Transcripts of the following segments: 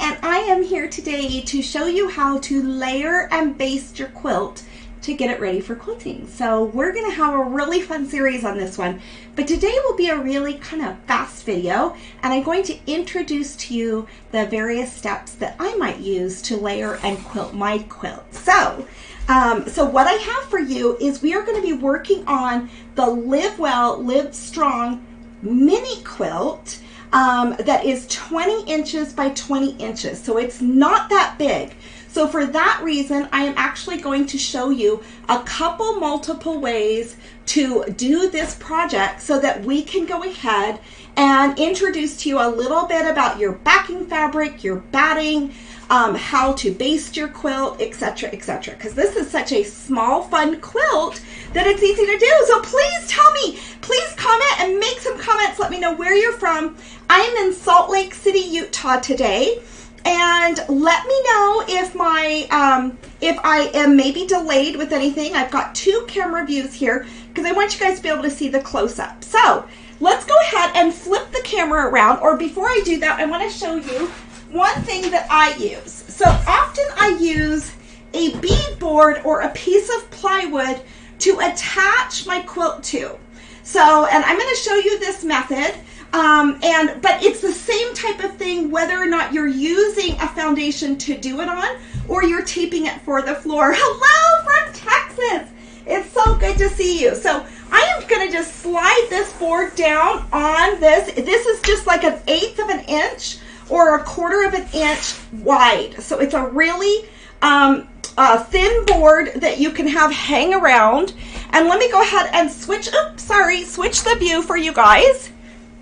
and I am here today to show you how to layer and baste your quilt to get it ready for quilting. So we're going to have a really fun series on this one, but today will be a really kind of fast video, and I'm going to introduce to you the various steps that I might use to layer and quilt my quilt. So what I have for you is we are going to be working on the Live Well, Live Strong mini quilt that is 20 inches by 20 inches. So it's not that big. So for that reason, I am actually going to show you a couple multiple ways to do this project so that we can go ahead and introduce to you a little bit about your backing fabric, your batting, how to baste your quilt, etc., etc. Because this is such a small, fun quilt that it's easy to do. So please tell me, please comment and make some comments. Let me know where you're from. I'm in Salt Lake City, Utah today. And let me know if I am maybe delayed with anything. I've got two camera views here because I want you guys to be able to see the close-up. So let's go ahead and flip the camera around. Or before I do that, I want to show you one thing that I use. So often I use a bead board or a piece of plywood to attach my quilt to. So, and I'm going to show you this method. But it's the same type of thing whether or not you're using a foundation to do it on or you're taping it for the floor. Hello from Texas. It's so good to see you. So I am going to just slide this board down on this. This is just like 1/8 of an inch or 1/4 of an inch wide. So it's a really thin board that you can have hang around. And let me go ahead and switch the view for you guys.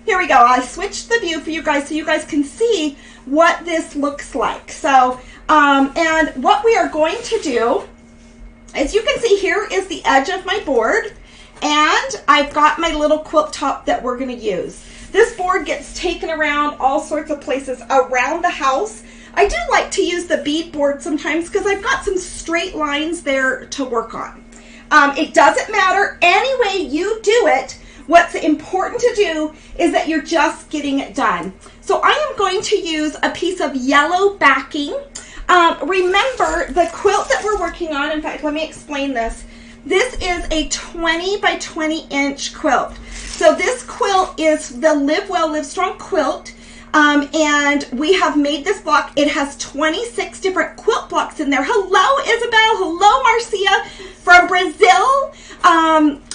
Here we go. I switched the view for you guys so you guys can see what this looks like. So, and what we are going to do, as you can see, here is the edge of my board, and I've got my little quilt top that we're going to use. This board gets taken around all sorts of places around the house. I do like to use the bead board sometimes because I've got some straight lines there to work on. It doesn't matter any way you do it. What's important to do is that you're just getting it done. So I am going to use a piece of yellow backing. Remember, the quilt that we're working on, in fact, let me explain this. This is a 20 by 20 inch quilt. So this quilt is the Live Well, Live Strong quilt. And we have made this block. It has 26 different quilt blocks in there. Hello, Isabel. Hello, Marcia from Brazil.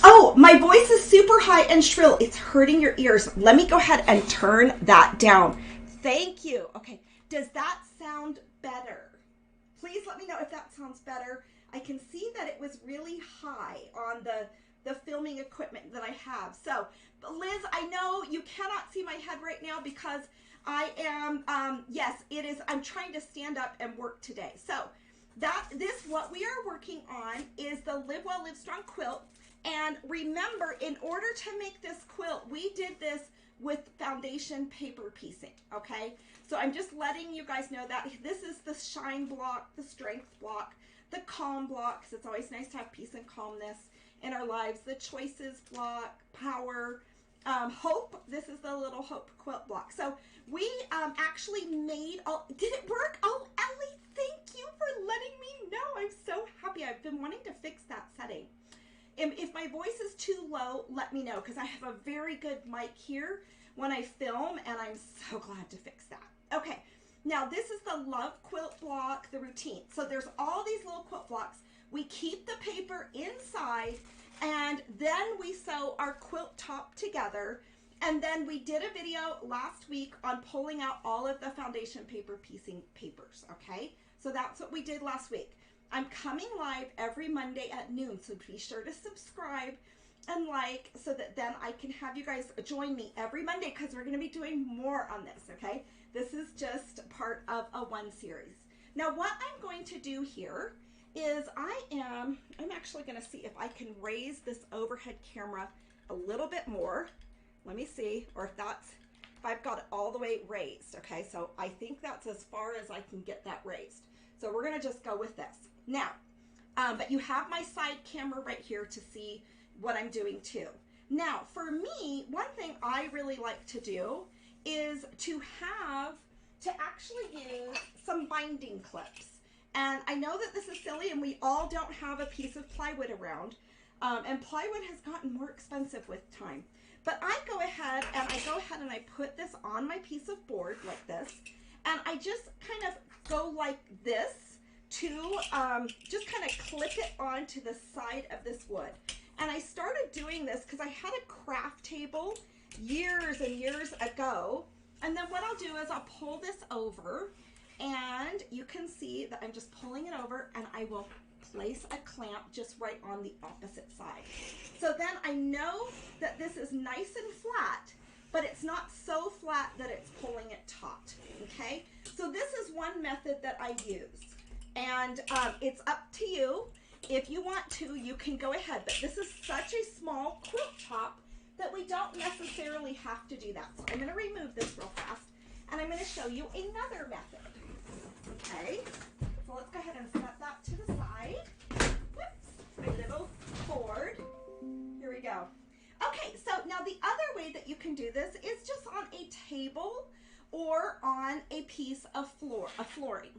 Oh, my voice is super high and shrill. It's hurting your ears. Let me go ahead and turn that down. Thank you. Okay. Does that sound better? Please let me know if that sounds better. I can see that it was really high on the filming equipment that I have. So, Liz, I know you cannot see my head right now because I am, yes, it is, I'm trying to stand up and work today. So, what we are working on is the Live Well, Live Strong quilt. And remember, in order to make this quilt, we did this with foundation paper piecing, okay? So I'm just letting you guys know that this is the shine block, the strength block, the calm block, because it's always nice to have peace and calmness in our lives, the choices block, power, hope. This is the little hope quilt block. So we actually made, did it work? Oh, Ellie, thank you for letting me know. I'm so happy. I've been wanting to fix that setting. If my voice is too low, let me know because I have a very good mic here when I film, and I'm so glad to fix that. Okay, now this is the love quilt block, the routine. So there's all these little quilt blocks. We keep the paper inside, and then we sew our quilt top together. And then we did a video last week on pulling out all of the foundation paper piecing papers, okay? So that's what we did last week. I'm coming live every Monday at noon, so be sure to subscribe and like so that then I can have you guys join me every Monday because we're going to be doing more on this, okay? This is just part of a one series. Now what I'm going to do here is I'm actually going to see if I can raise this overhead camera a little bit more. Let me see, or if I've got it all the way raised, okay? So I think that's as far as I can get that raised. So we're going to just go with this. Now, but you have my side camera right here to see what I'm doing too. Now, for me, one thing I really like to do is to actually use some binding clips. And I know that this is silly and we all don't have a piece of plywood around. And plywood has gotten more expensive with time. But I go ahead and I put this on my piece of board like this. And I just kind of go like this to just kind of clip it onto the side of this wood. And I started doing this because I had a craft table years and years ago. And then what I'll do is I'll pull this over, and you can see that I'm just pulling it over, and I will place a clamp just right on the opposite side. So then I know that this is nice and flat, but it's not so flat that it's pulling it taut, okay? So this is one method that I use, and it's up to you. If you want to, you can go ahead, but this is such a small quilt top that we don't necessarily have to do that. So I'm going to remove this real fast, and I'm going to show you another method. Okay, so let's go ahead and set that to the side. Whoops, my little cord. Here we go. Okay, so now the other way that you can do this is just on a table or on a piece of flooring.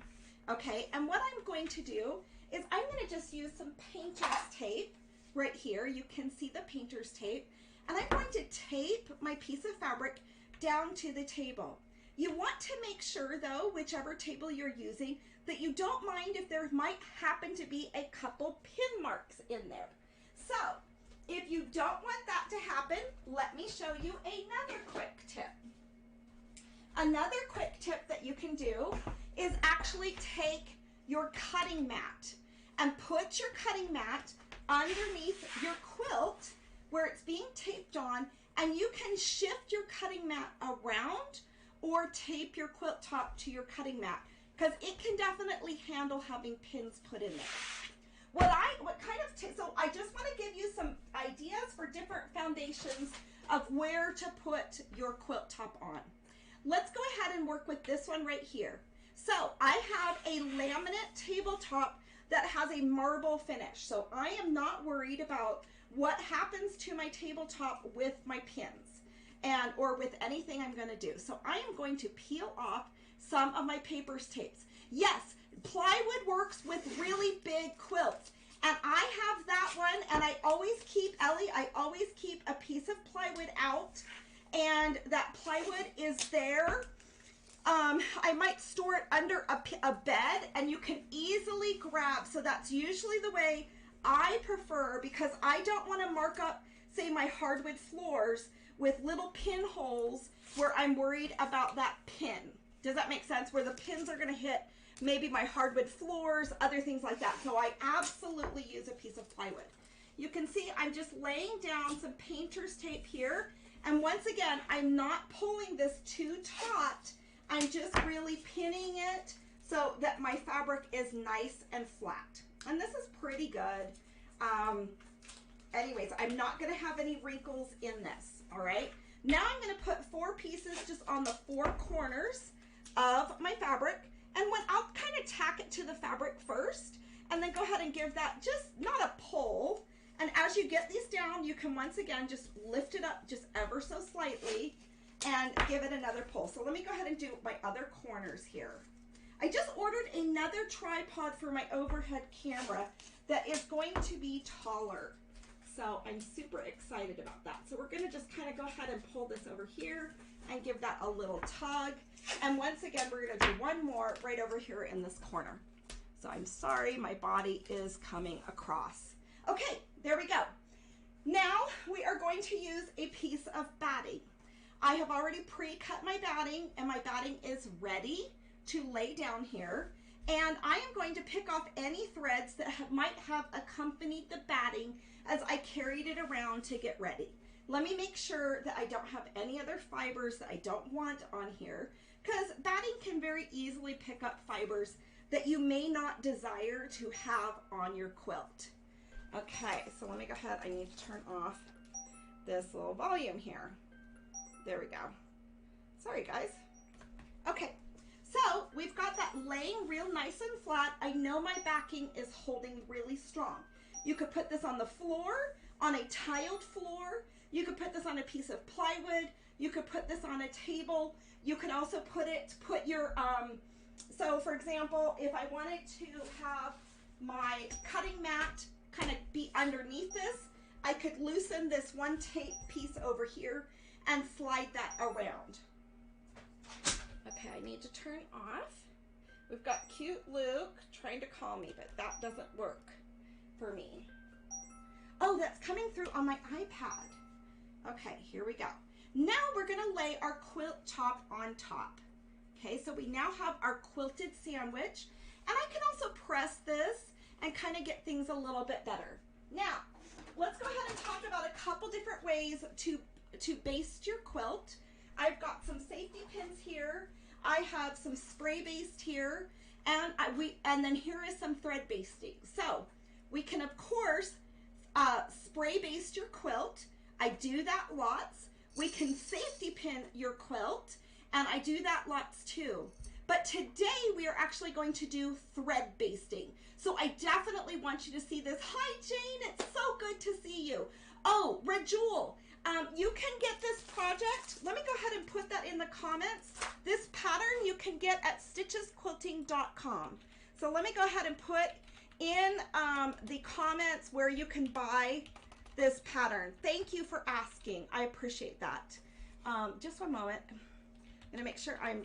Okay, and what I'm going to do is I'm going to just use some painter's tape right here. You can see the painter's tape. And I'm going to tape my piece of fabric down to the table. You want to make sure, though, whichever table you're using, that you don't mind if there might happen to be a couple pin marks in there. So if you don't want that to happen, let me show you another quick tip. Another quick tip that you can do is actually take your cutting mat and put your cutting mat underneath your quilt where it's being taped on, and you can shift your cutting mat around or tape your quilt top to your cutting mat, because it can definitely handle having pins put in there. So I just want to give you some ideas for different foundations of where to put your quilt top on. Let's go ahead and work with this one right here. So I have a laminate tabletop that has a marble finish. So I am not worried about what happens to my tabletop with my pins or with anything I'm going to do. So I am going to peel off some of my paper's tapes. Yes, plywood works with really big quilts. And I have that one, and I always keep a piece of plywood out, and that plywood is there. I might store it under a bed, and you can easily grab. So that's usually the way I prefer, because I don't want to mark up, say, my hardwood floors with little pinholes where I'm worried about that pin. Does that make sense? Where the pins are going to hit maybe my hardwood floors, other things like that. So I absolutely use a piece of plywood. You can see I'm just laying down some painter's tape here. And once again, I'm not pulling this too taut. I'm just really pinning it so that my fabric is nice and flat. And this is pretty good. Anyways, I'm not going to have any wrinkles in this, all right? Now I'm going to put 4 pieces just on the 4 corners of my fabric. And I'll kind of tack it to the fabric first, and then go ahead and give that just not a pull. And as you get these down, you can once again just lift it up just ever so slightly and give it another pull. So let me go ahead and do my other corners here. I just ordered another tripod for my overhead camera that is going to be taller. So I'm super excited about that. So we're going to just kind of go ahead and pull this over here and give that a little tug. And once again, we're going to do one more right over here in this corner. So I'm sorry, my body is coming across. Okay, there we go. Now we are going to use a piece of batting. I have already pre-cut my batting, and my batting is ready to lay down here. And I am going to pick off any threads that might have accompanied the batting as I carried it around to get ready. Let me make sure that I don't have any other fibers that I don't want on here, because batting can very easily pick up fibers that you may not desire to have on your quilt. Okay, so let me go ahead. I need to turn off this little volume here. There we go. Sorry, guys. Okay. So we've got that laying real nice and flat. I know my backing is holding really strong. You could put this on the floor, on a tiled floor. You could put this on a piece of plywood. You could put this on a table. You could also put your So for example, if I wanted to have my cutting mat kind of be underneath this, I could loosen this one tape piece over here and slide that around. Okay, I need to turn off. We've got cute Luke trying to call me, but that doesn't work for me. Oh, that's coming through on my iPad. Okay, here we go. Now we're gonna lay our quilt top on top. Okay, so we now have our quilted sandwich, and I can also press this and kind of get things a little bit better. Now, let's go ahead and talk about a couple different ways to baste your quilt. I've got some safety pins here. I have some spray baste here, and then here is some thread basting. So we can of course spray baste your quilt. I do that lots. We can safety pin your quilt, and I do that lots too. But today we are actually going to do thread basting. So I definitely want you to see this. Hi Jane, it's so good to see you. Oh, Red Jewel, you can get this project. Let me go ahead and put that in the comments. This pattern you can get at stitchesquilting.com. So let me go ahead and put in the comments where you can buy this pattern. Thank you for asking. I appreciate that. Just one moment. I'm gonna make sure I'm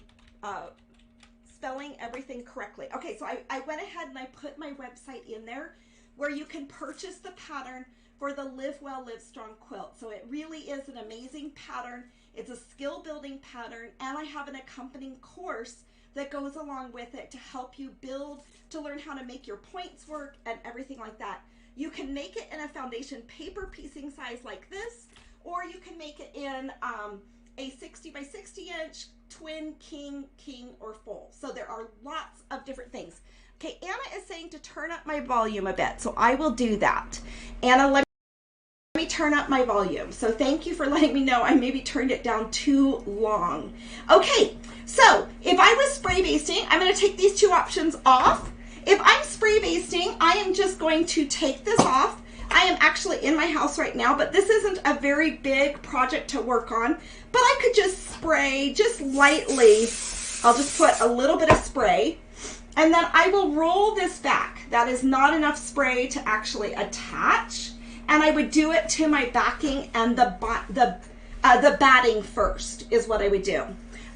spelling everything correctly. Okay, so I went ahead and I put my website in there where you can purchase the pattern for the Live Well, Live Strong quilt. So it really is an amazing pattern. It's a skill building pattern, and I have an accompanying course that goes along with it to help you build, to learn how to make your points work and everything like that. You can make it in a foundation paper piecing size like this, or you can make it in a 60 by 60 inch twin, king, or full. So there are lots of different things. Okay, Anna is saying to turn up my volume a bit, so I will do that. Anna, let me turn up my volume. So thank you for letting me know I maybe turned it down too long. Okay, so if I was spray basting, I'm going to take these two options off. If I'm spray basting, I am just going to take this off. I am actually in my house right now, but this isn't a very big project to work on, but I could just spray just lightly. I'll just put a little bit of spray, and then I will roll this back. That is not enough spray to actually attach, and I would do it to my backing and the batting first is what I would do.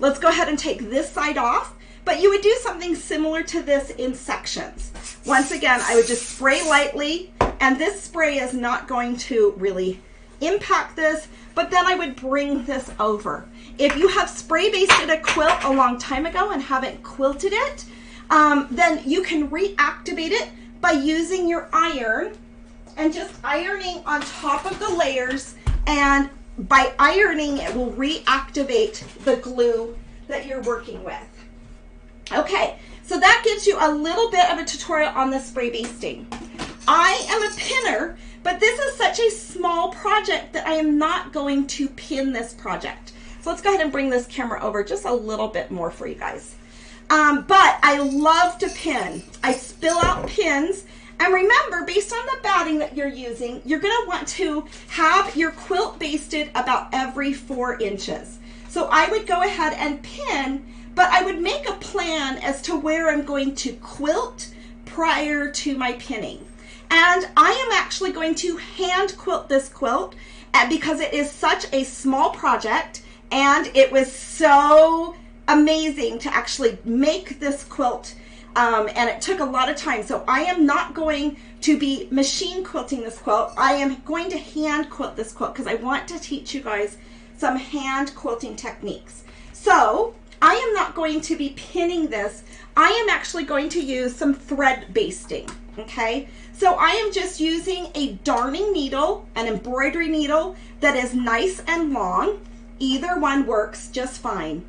Let's go ahead and take this side off, but you would do something similar to this in sections. Once again, I would just spray lightly, and this spray is not going to really impact this, but then I would bring this over. If you have spray basted a quilt a long time ago and haven't quilted it, then you can reactivate it by using your iron and just ironing on top of the layers, and by ironing it will reactivate the glue that you're working with. Okay, so that gives you a little bit of a tutorial on the spray basting. I am a pinner, but this is such a small project that I am not going to pin this project. So let's go ahead and bring this camera over just a little bit more for you guys. But I love to pin. I spill out pins. And remember, based on the batting that you're using, you're going to want to have your quilt basted about every 4 inches. So I would go ahead and pin, but I would make a plan as to where I'm going to quilt prior to my pinning. And I am actually going to hand quilt this quilt because it is such a small project, and it was so amazing to actually make this quilt. And it took a lot of time. So I am not going to be machine quilting this quilt. I am going to hand quilt this quilt because I want to teach you guys some hand quilting techniques. So I am not going to be pinning this. I am actually going to use some thread basting, okay? So I am just using a darning needle, an embroidery needle that is nice and long. Either one works just fine.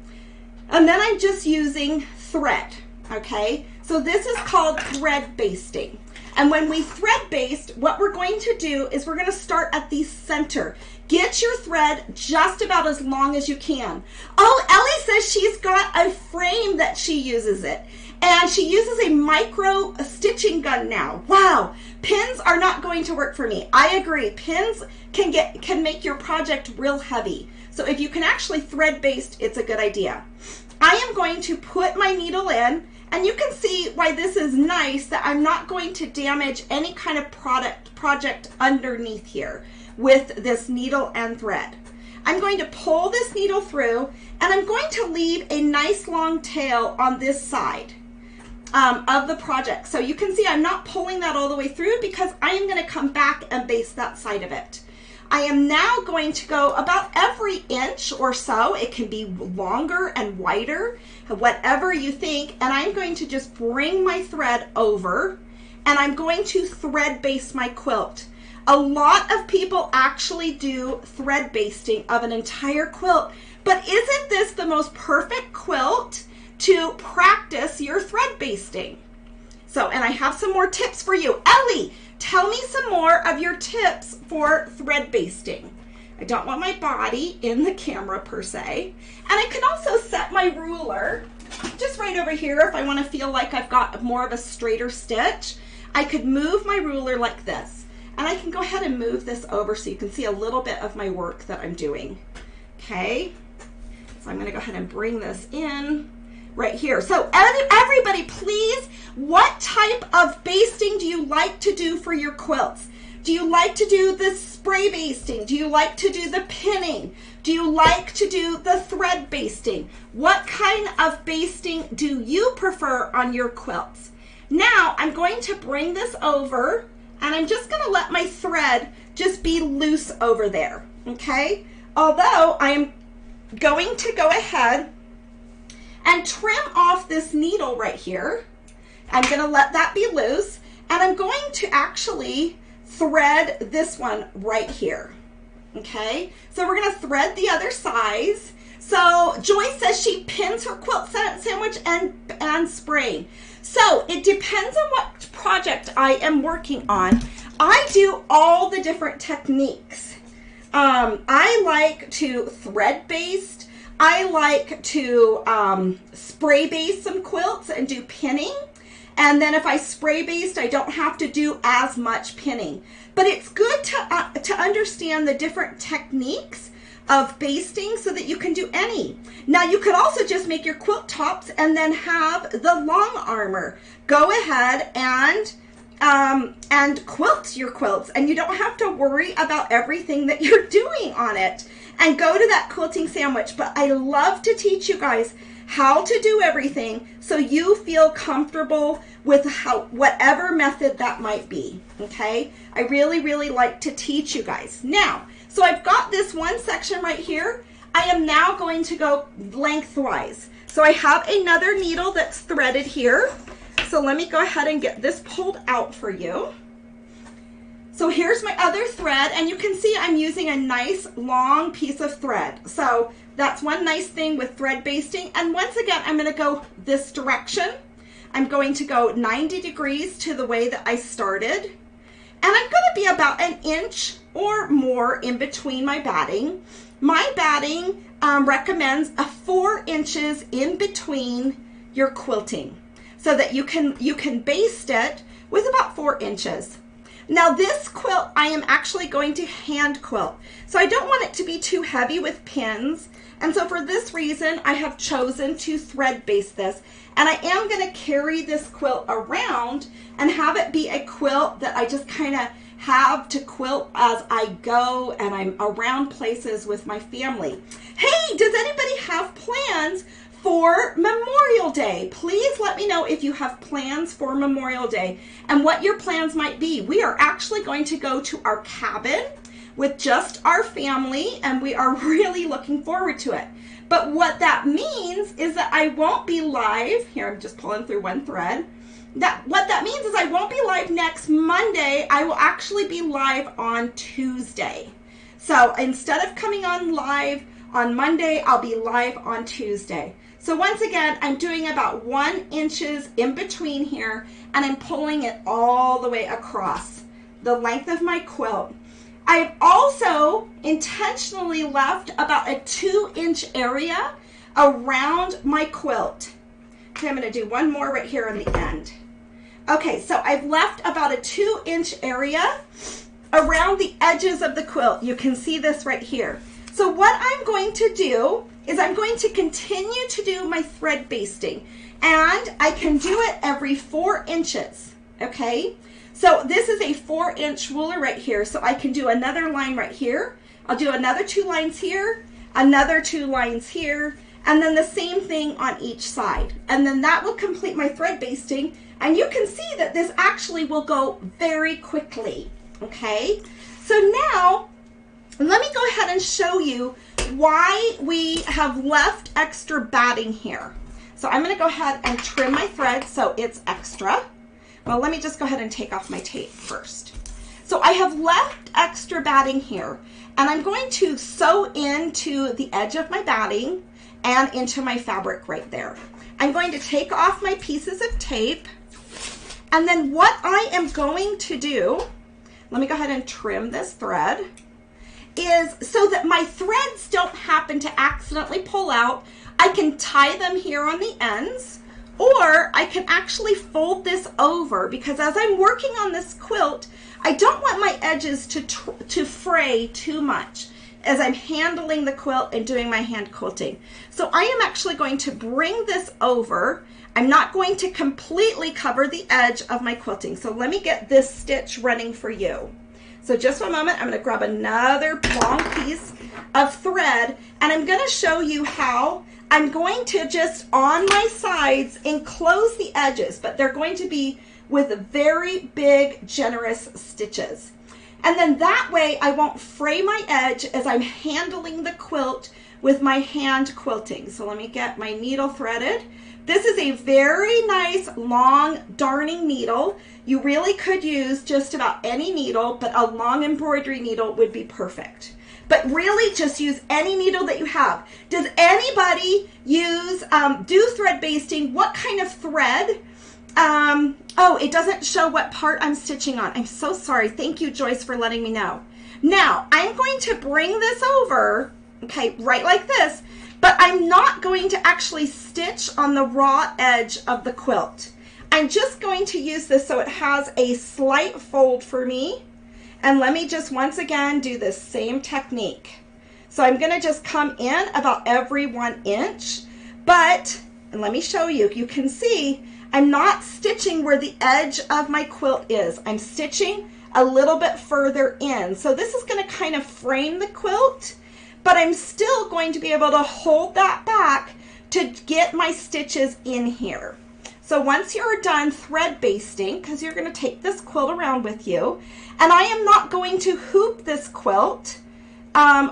And then I'm just using thread, okay? So this is called thread basting. And when we thread baste, what we're going to do is we're going to start at the center. Get your thread just about as long as you can. Oh, Ellie says she's got a frame that she uses it. And she uses a micro stitching gun now. Wow, pins are not going to work for me. I agree, pins can make your project real heavy. So if you can actually thread baste, it's a good idea. I am going to put my needle in, And you can see why this is nice, that I'm not going to damage any kind of project underneath here with this needle and thread. I'm going to pull this needle through, and I'm going to leave a nice long tail on this side of the project. So you can see I'm not pulling that all the way through because I am going to come back and baste that side of it. I am now going to go about every inch or so. It can be longer and wider, whatever you think. And I'm going to just bring my thread over, and I'm going to thread baste my quilt. A lot of people actually do thread basting of an entire quilt, but isn't this the most perfect quilt to practice your thread basting? So, and I have some more tips for you. Ellie, tell me some more of your tips for thread basting. I don't want my body in the camera per se. And I can also set my ruler just right over here if I want to feel like I've got more of a straighter stitch. I could move my ruler like this, and I can go ahead and move this over so you can see a little bit of my work that I'm doing. Okay, so I'm going to go ahead and bring this in right here. So everybody, please, what type of basting do you like to do for your quilts? Do you like to do the spray basting? Do you like to do the pinning? Do you like to do the thread basting? What kind of basting do you prefer on your quilts? Now I'm going to bring this over, and I'm just going to let my thread just be loose over there, okay? Although I'm going to go ahead and trim off this needle right here. I'm going to let that be loose, and I'm going to actually thread this one right here, okay? So we're going to thread the other sides. So Joy says she pins her quilt sandwich and spraying. So it depends on what project I am working on. I do all the different techniques. I like to thread baste. I like to spray baste some quilts and do pinning. And then if I spray baste, I don't have to do as much pinning. But it's good to understand the different techniques of basting so that you can do any. Now you could also just make your quilt tops and then have the long armor. Go ahead and quilt your quilts, and you don't have to worry about everything that you're doing on it. And go to that quilting sandwich. But I love to teach you guys how to do everything so you feel comfortable with whatever method that might be, okay? I really, really like to teach you guys. Now, so I've got this one section right here. I am now going to go lengthwise. So I have another needle that's threaded here. So let me go ahead and get this pulled out for you. So here's my other thread, and you can see I'm using a nice long piece of thread. So that's one nice thing with thread basting. And once again, I'm going to go this direction. I'm going to go 90 degrees to the way that I started. And I'm going to be about an inch or more in between my batting. My batting recommends 4 inches in between your quilting so that you can baste it with about 4 inches. Now this quilt, I am actually going to hand quilt. So I don't want it to be too heavy with pins. And so for this reason, I have chosen to thread baste this. And I am going to carry this quilt around and have it be a quilt that I just kind of have to quilt as I go and I'm around places with my family. Hey, does anybody have plans for Memorial Day? Please let me know if you have plans for Memorial Day and what your plans might be. We are actually going to go to our cabin with just our family, and we are really looking forward to it. But what that means is that I won't be live. Here, I'm just pulling through one thread. What that means is I won't be live next Monday. I will actually be live on Tuesday. So instead of coming on live on Monday, I'll be live on Tuesday. So once again, I'm doing about 1 inch in between here, and I'm pulling it all the way across the length of my quilt. I've also intentionally left about a 2-inch area around my quilt. Okay, I'm going to do one more right here on the end. Okay, so I've left about a 2-inch area around the edges of the quilt. You can see this right here. So what I'm going to do is I'm going to continue to do my thread basting. And I can do it every 4 inches, okay? So this is a 4-inch ruler right here, so I can do another line right here. I'll do another 2 lines here, another 2 lines here, and then the same thing on each side. And then that will complete my thread basting, and you can see that this actually will go very quickly, okay? So now, let me go ahead and show you why we have left extra batting here. So I'm gonna go ahead and trim my thread so it's extra. Well, let me just go ahead and take off my tape first. So I have left extra batting here, and I'm going to sew into the edge of my batting and into my fabric right there. I'm going to take off my pieces of tape, and then what I am going to do, let me go ahead and trim this thread, is so that my threads don't happen to accidentally pull out, I can tie them here on the ends, or I can actually fold this over, because as I'm working on this quilt, I don't want my edges to fray too much as I'm handling the quilt and doing my hand quilting. So I am actually going to bring this over. I'm not going to completely cover the edge of my quilting. So let me get this stitch running for you. So just one moment, I'm going to grab another long piece of thread, and I'm going to show you how I'm going to just on my sides enclose the edges, but they're going to be with very big, generous stitches. And then that way I won't fray my edge as I'm handling the quilt with my hand quilting. So let me get my needle threaded. This is a very nice long darning needle. You really could use just about any needle, but a long embroidery needle would be perfect. But really just use any needle that you have. Does anybody use, do thread basting? What kind of thread? Oh, it doesn't show what part I'm stitching on. I'm so sorry. Thank you, Joyce, for letting me know. Now, I'm going to bring this over, okay, right like this, but I'm not going to actually stitch on the raw edge of the quilt. I'm just going to use this so it has a slight fold for me. And let me just once again do this same technique. So I'm going to just come in about every 1 inch, but, and let me show you, you can see I'm not stitching where the edge of my quilt is. I'm stitching a little bit further in. So this is going to kind of frame the quilt, but I'm still going to be able to hold that back to get my stitches in here. So once you're done thread basting, because you're going to take this quilt around with you, and I am not going to hoop this quilt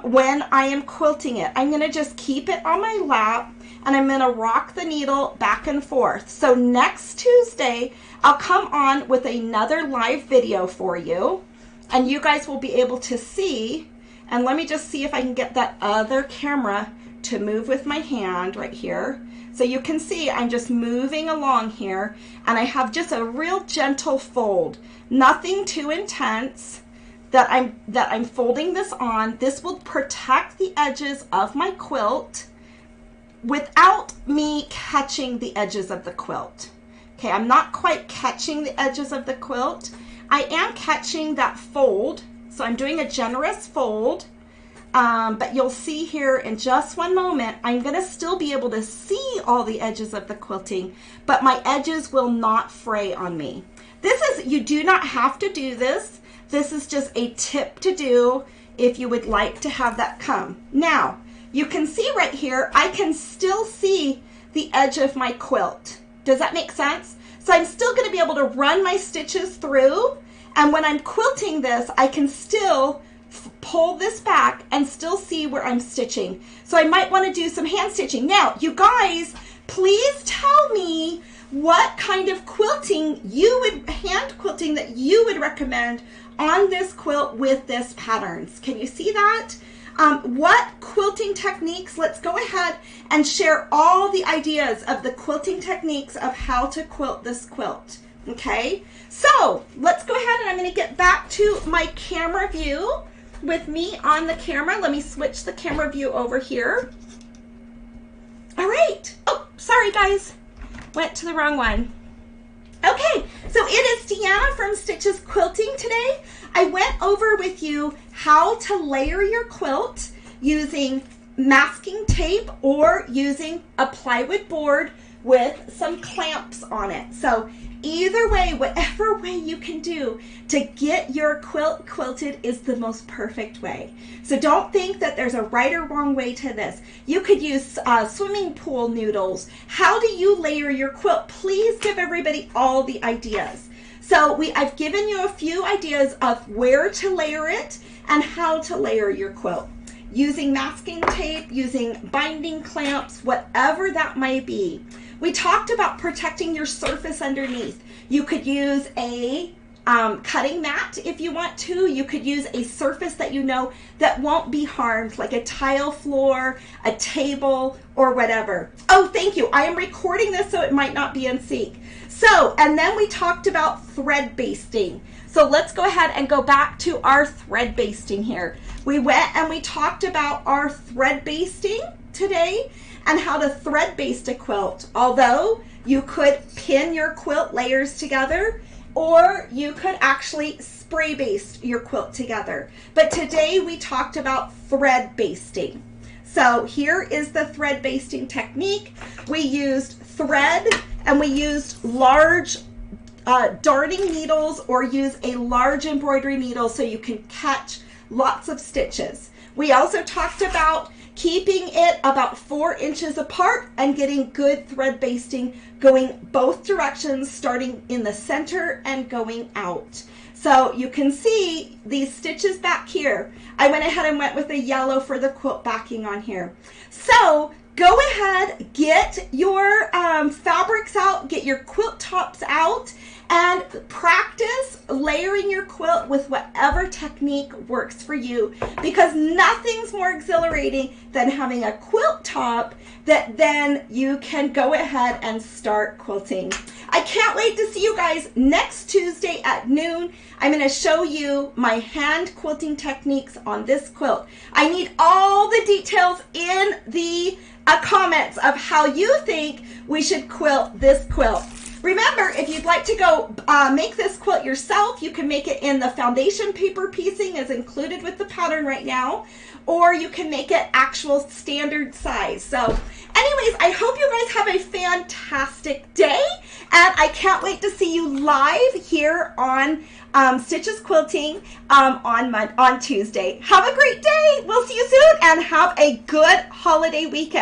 when I am quilting it. I'm going to just keep it on my lap, and I'm going to rock the needle back and forth. So next Tuesday, I'll come on with another live video for you, and you guys will be able to see. And let me just see if I can get that other camera to move with my hand right here. So you can see I'm just moving along here, and I have just a real gentle fold, nothing too intense that I'm folding this on. This will protect the edges of my quilt without me catching the edges of the quilt. Okay, I'm not quite catching the edges of the quilt. I am catching that fold, so I'm doing a generous fold. But you'll see here in just one moment, I'm going to still be able to see all the edges of the quilting, but my edges will not fray on me. This is, you do not have to do this. This is just a tip to do if you would like to have that come. Now, you can see right here, I can still see the edge of my quilt. Does that make sense? So I'm still going to be able to run my stitches through, and when I'm quilting this, I can still pull this back and still see where I'm stitching. So I might want to do some hand stitching. Now, you guys, please tell me what kind of quilting you would, hand quilting that you would recommend on this quilt with this patterns. Can you see that? What quilting techniques? Let's go ahead and share all the ideas of the quilting techniques of how to quilt this quilt. Okay, so let's go ahead and I'm going to get back to my camera view with me on the camera. Let me switch the camera view over here. All right. Oh, sorry guys. Went to the wrong one. Okay, so it is Deanna from Stitches Quilting today. I went over with you how to layer your quilt using masking tape or using a plywood board with some clamps on it. So either way, whatever way you can do to get your quilt quilted is the most perfect way. So don't think that there's a right or wrong way to this. You could use swimming pool noodles. How do you layer your quilt? Please give everybody all the ideas. So I've given you a few ideas of where to layer it and how to layer your quilt. Using masking tape, using binding clamps, whatever that might be. We talked about protecting your surface underneath. You could use a cutting mat if you want to. You could use a surface that you know that won't be harmed, like a tile floor, a table, or whatever. Oh, thank you. I am recording this so it might not be in sync. So, and then we talked about thread basting. So let's go ahead and go back to our thread basting here. We went and we talked about our thread basting today and how to thread baste a quilt. Although you could pin your quilt layers together, or you could actually spray baste your quilt together. But today we talked about thread basting. So here is the thread basting technique. We used thread and we used large darning needles, or use a large embroidery needle so you can catch lots of stitches. We also talked about keeping it about 4 inches apart and getting good thread basting going both directions, starting in the center and going out. So you can see these stitches back here. I went ahead and went with a yellow for the quilt backing on here. So go ahead, get your fabrics out, get your quilt tops out, and practice layering your quilt with whatever technique works for you, because nothing's more exhilarating than having a quilt top that then you can go ahead and start quilting. I can't wait to see you guys next Tuesday at noon. I'm going to show you my hand quilting techniques on this quilt. I need all the details in the comments of how you think we should quilt this quilt. Remember, if you'd like to go make this quilt yourself, you can make it in the foundation paper piecing as included with the pattern right now, or you can make it actual standard size. So anyways, I hope you guys have a fantastic day, and I can't wait to see you live here on Stitches Quilting on Tuesday. Have a great day. We'll see you soon, and have a good holiday weekend.